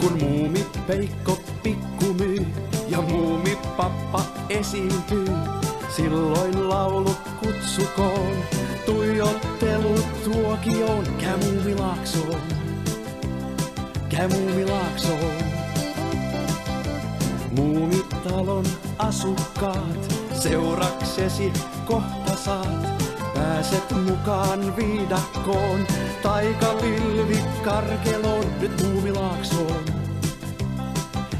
Kun muumipeikko pikkumyy ja muumipappa esiintyy, silloin laulut kutsukoon, tuijottelut tuokioon, käy Muumilaaksoon, käy Muumilaaksoon. Muumitalon asukkaat, seuraksesi kohta saat, pääset mukaan viidakkoon, taikapilvi karkeloon, nyt Muumilaaksoon,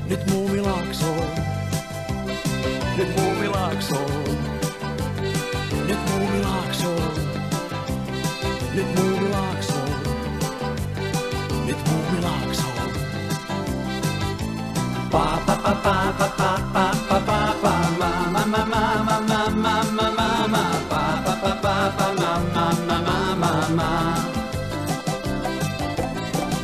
nyt Muumilaaksoon, nyt Muumilaaksoon, nyt Muumilaaksoon, nyt Muumilaaksoon, nyt Muumilaaksoon. Pa pa pa pa pa pa pa pa pa pa ma ma ma ma ma ma ma ma ma ma pa pa pa pa pa ma ma ma ma ma ma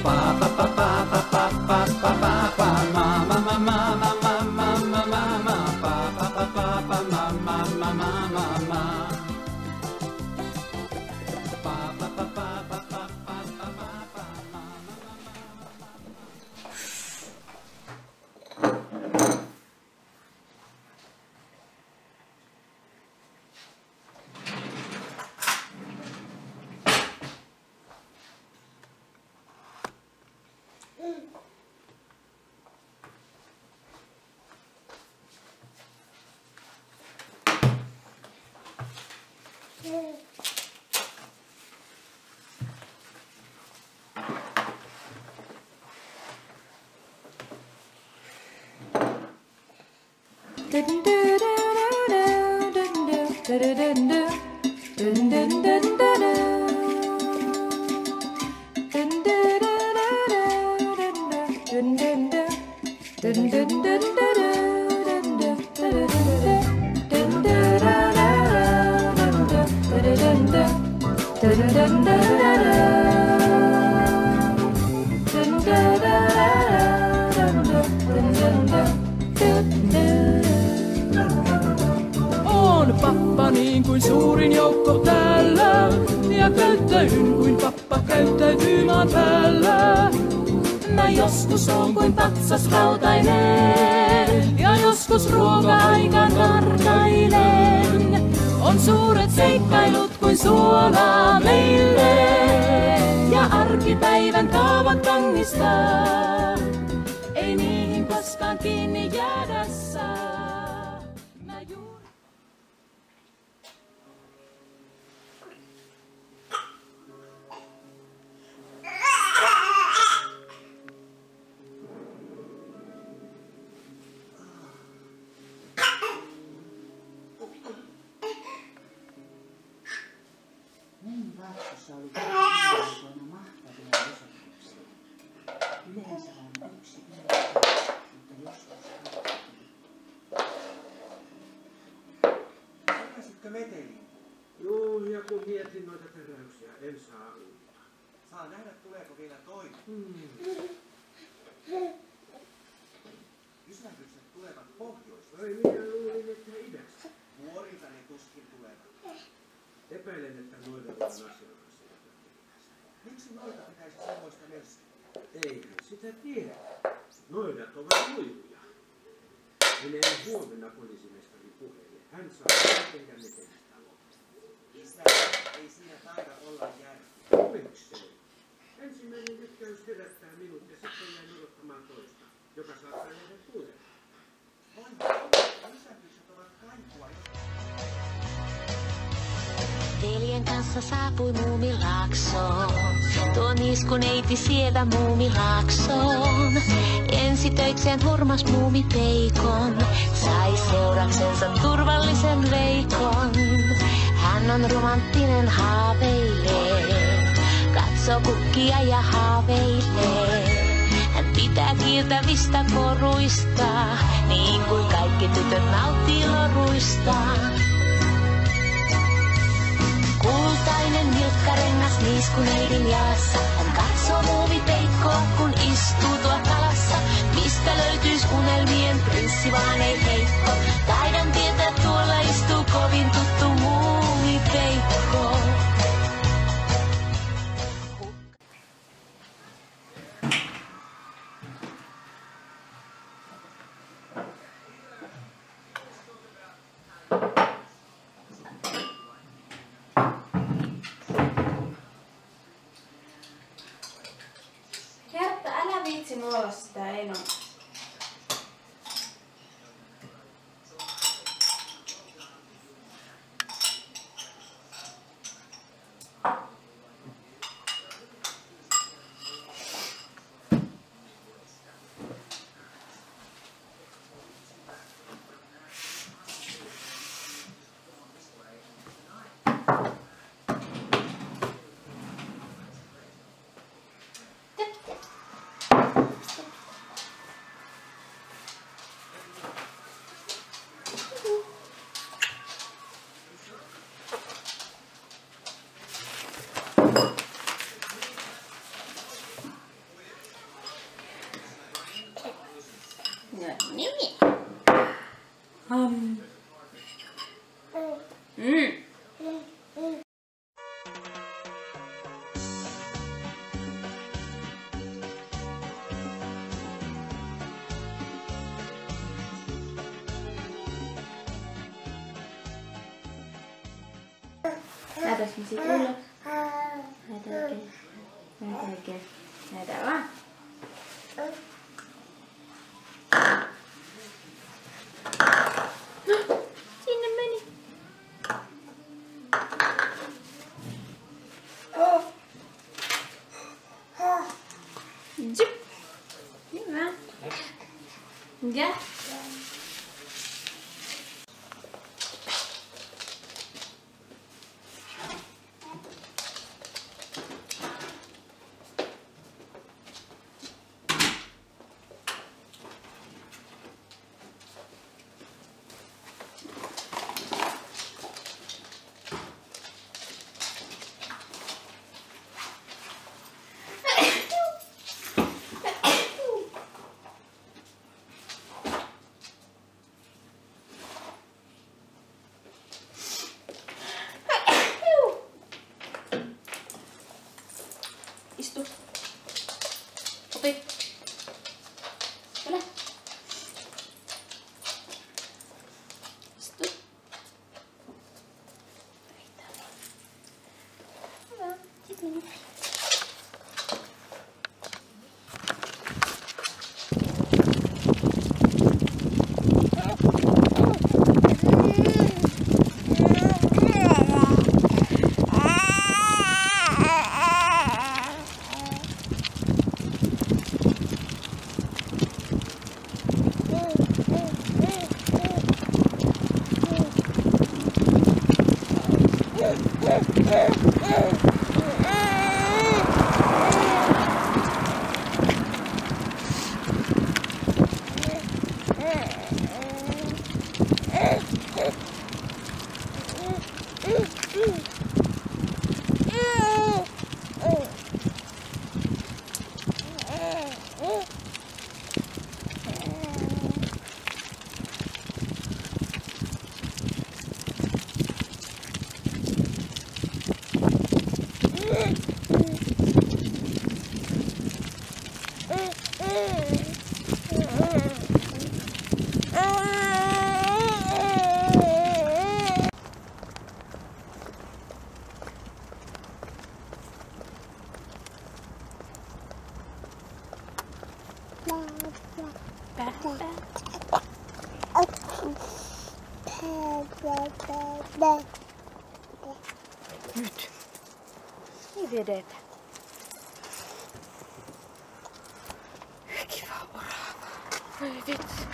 pa pa pa pa pa pa pa pa pa pa ma ma ma ma ma ma ma ma ma ma pa pa pa pa pa ma ma ma ma ma ma pa pa pa pa pa pa pa pa pa ma. On pappa niin kuin suurin joukko täällä, ja käyttäydyn kuin pappa käyttäytyy maan päällä. Mä joskus on kuin patsas rautainen, ja joskus ruoka-aikaan karkailen. On suuret seikkailut kuin suolaa meille, ja arkipäivän kaavat kangistaa. Ei niihin koskaan kiinni jäädä saa. Mun lapsussa oli aikoina mahtavia osoituksia. Yleensä on yksi ilta, mutta joskus kaksi. Takaisinko meteliin? Joo, ja kun mietin noita täräyksiä, en saa uutta. Saa nähdä, tuleeko vielä toinen. Ysähdykset tulevat pohjoista. Ai minä luulin, että idästä. Vuorilta ne tuskin tulevat. Epäilen, että noiden on asianlaisia. Miksi noita pitäisi semmoista melskellä? Eihän sitä tiedä. Noidat ovat luiluja. Menen huomenna poliisimestari puheelle. Hän saa tehdä metelistä loppuun. Isä, ei siinä taida olla järkeä. Miksei? Ensimmäinen lykkäys herättää minut ja sitten jäin odottamaan toista, joka saattaa jäädä tulemaan. Ysähdykset ovat kaikua. Veljen kanssa saapui Muumilaaksoon. Tuo niiskuneiti sieltä Muumilaaksoon. Ensi töikseen hurmas muumipeikon. Sai seuraksensa turvallisen veikon. Hän on romanttinen haaveilee. Katsoo kukkia ja haaveilee. Hän pitää kiiltävistä koruista. Niin kuin kaikki tytöt nauttii loruista. Kultainen nilkkarengas niiskuneidin jalassa. Hän katsoo muumipeikkoa, kun istuu tuo kalassa. Mistä löytyis unelmien prinssi, vaan ei heikko. Taidan tietää, tuolla istuu kovin tuttu muumipeikko. nuolla sitä Enon. Näytäks mä sit ulos? Näytä oikein. Näytä oikein. Näytä vaan. No, sinne meni. Zip. Hyvä. Ja. Istu. Opi. Tule. Istu. Hyvä. Sitten. Nyt. Ei vedetä. Kiva orava. Oi vitsi.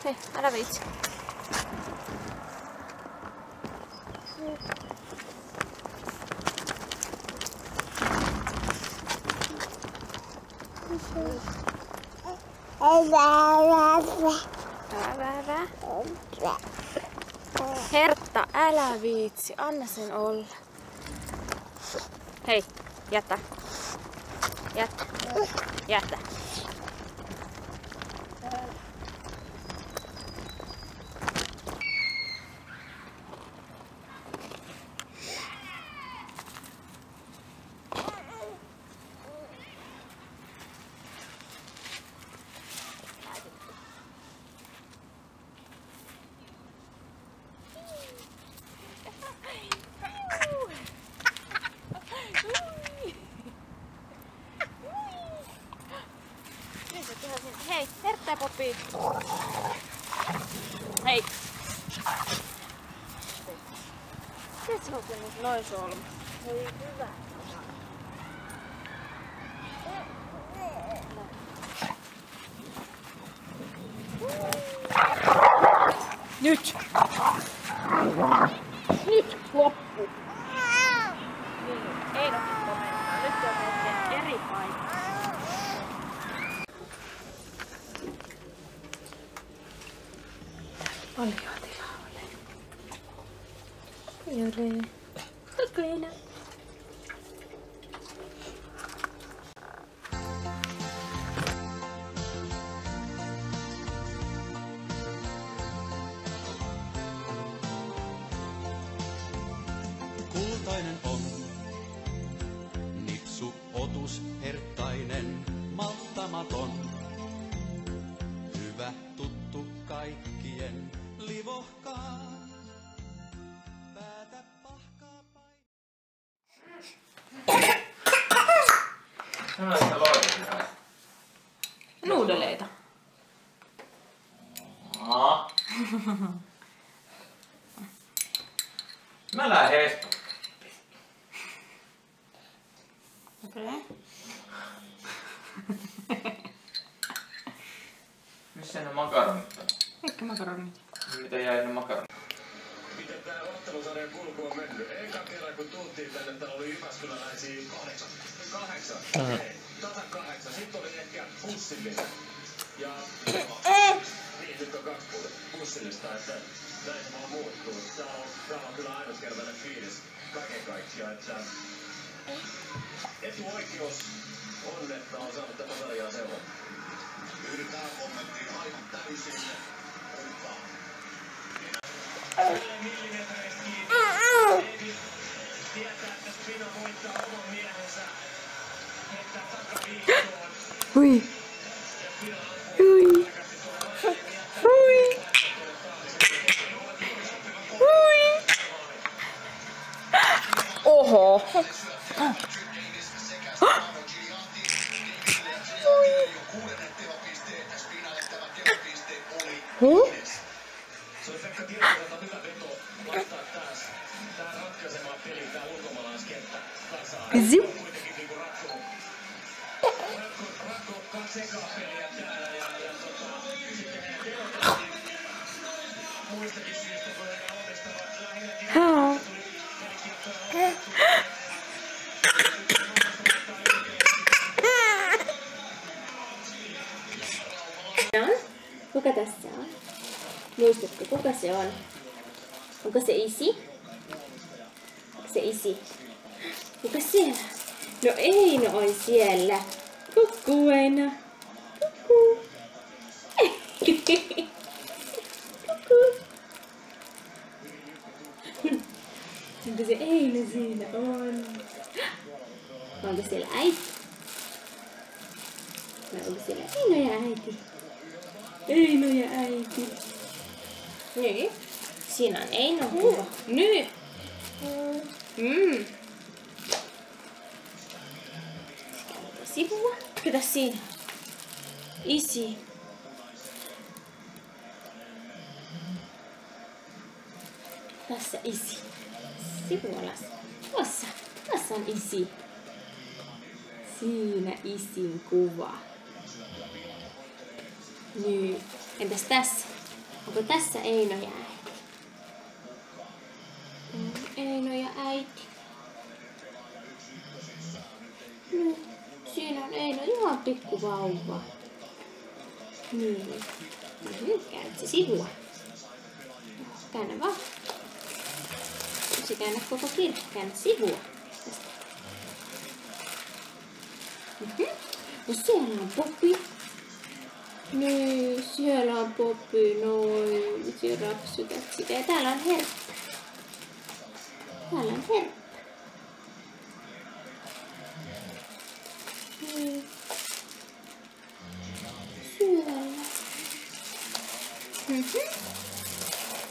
Hei, älä viitsi. Hertta, älä viitsi. Anna sen olla. Hei, jätä. Jätä. Jätä. Hei! Pitäisikö nyt noin solmu? Hei, hyvä. Nyt! Nyt loppu! Niin, ei nokitko mennään. Nyt on mennyt eri paikkaan. Paljon tilaa ole. Ei ole. Oletko enää? Kultainen on, nipsu otus herttainen, malttamaton. Hyvä tuttu kaikkien livohkaa. Päätä pahkaa paikkaa. Sellaista loiraa. Nuudeleita. Mä lähden Espoon. Okei. Missä ne makaronit on? Mitkä makaronit? Mitä jäi ne makaronit? Miten tää ottelusarjan kulku on mennyt? Eka kerran kun tultiin tänne, täällä oli jyväskyläläisiä 8. Tasan 8. Sitten oli ehkä bussillinen. Ja niin, nyt on 2 bussillista, että näin se vaan muuttuu. Tää on kyllä ainutkertainen fiilis kaiken kaikkiaan, että etuoikeus on, että on saanut tätä sarjaa seurata. Yhdetään kommenttiin aivan täysin. Millimetreistä kiinni. David tietää, että Spino voittaa oman miehensä. Heittää takaviikkoon. Hui. Hui. Hui. Hui. Oho. Se oli Pekka Tietoselta hyvä veto laittaa taas tää ratkaisemaan peliä, tää ulkomaalaiskenttä kasaan. Se on kuitenkin niinku ratko 2 ekaa peliä täällä ja sitten heidän teotettiin muistakin syystä, kun heidän omistavat lähinnäkin tuli pelikiekkoja Kuka tässä on? Muistatko, kuka se on? Onko se isi? Onko se isi? Kuka siellä? No Eino on siellä. Kukkuu Eino. Kukkuu. Kukkuu. Onko se Eino siinä? On. Onko siellä äiti? No onko siellä Eino ja äiti? Eino ja äiti. Niin. Siinä on Einon kuva. Nyt. Sivua. Ketä siinä? Isi. Tässä isi. Sivuolassa. Tuossa on isi. Siinä isin kuva. Nyt. Entäs tässä? Onko tässä Eino ja äiti? Eino ja äiti. Nyt. Siinä on Eino ihan pikku vauva. Niin. Nyt käännät se sivua. Käännä vaan. Se käännä koko kirja. Käännä sivua. No siellä on Poppy. Niin, siellä on Poppy, noin. Siellä rapsutat sitä. Ja täällä on Herppa. Täällä on Herppa. Niin. Siellä.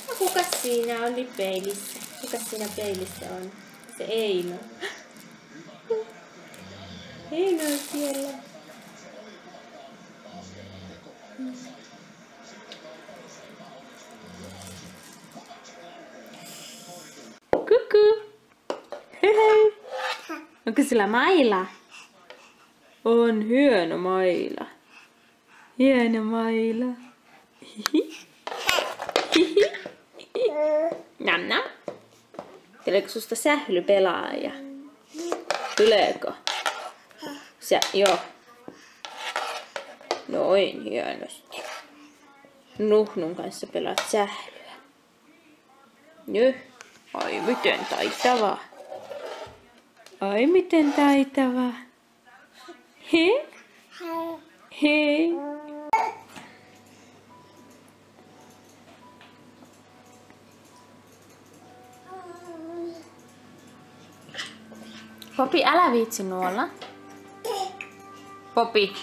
No kukas siinä oli peilissä? Kukas siinä peilissä on? Se Eino. Eino on siellä. Onko sillä maila? On hieno maila. Hieno maila. Nam nam. Tuleeko susta sählypelaaja? Tuleeko? Joo. Noin hienosti. Nuhnun kanssa pelaat sählyä. Nyt. Ai miten taitavaa. Ai miten taitavaa. He? He? Popi, älä viitsi nuolla. Popi.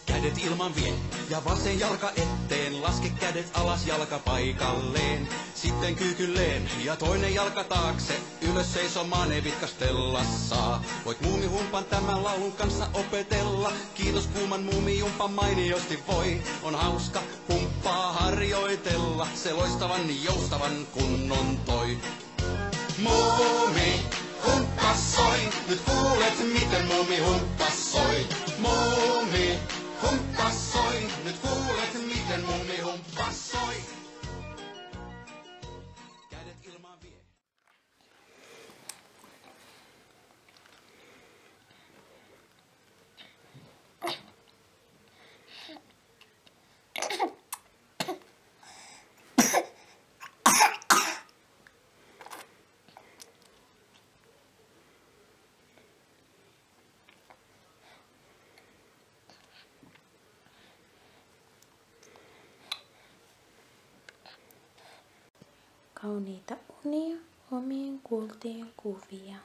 Kädet ilman vie ja vasen jalka eteen, laske kädet alas jalka paikalleen. Sitten kyykylleen ja toinen jalka taakse, ylös seisomaan ei vitkastella saa. Voit muumihumpan tämän laulun kanssa opetella, kiitos kuuman muumijumpan mainiosti voi. On hauska humppaa harjoitella, se loistavan joustavan kunnon toi. Muumi humppa soi, nyt kuulet miten muumi humppa soi. Muumi humppa soi, nyt kuulet miten mummi humppa soi. Kädet ilmaan vie. Kauniita unia, omien kuultien kuvia.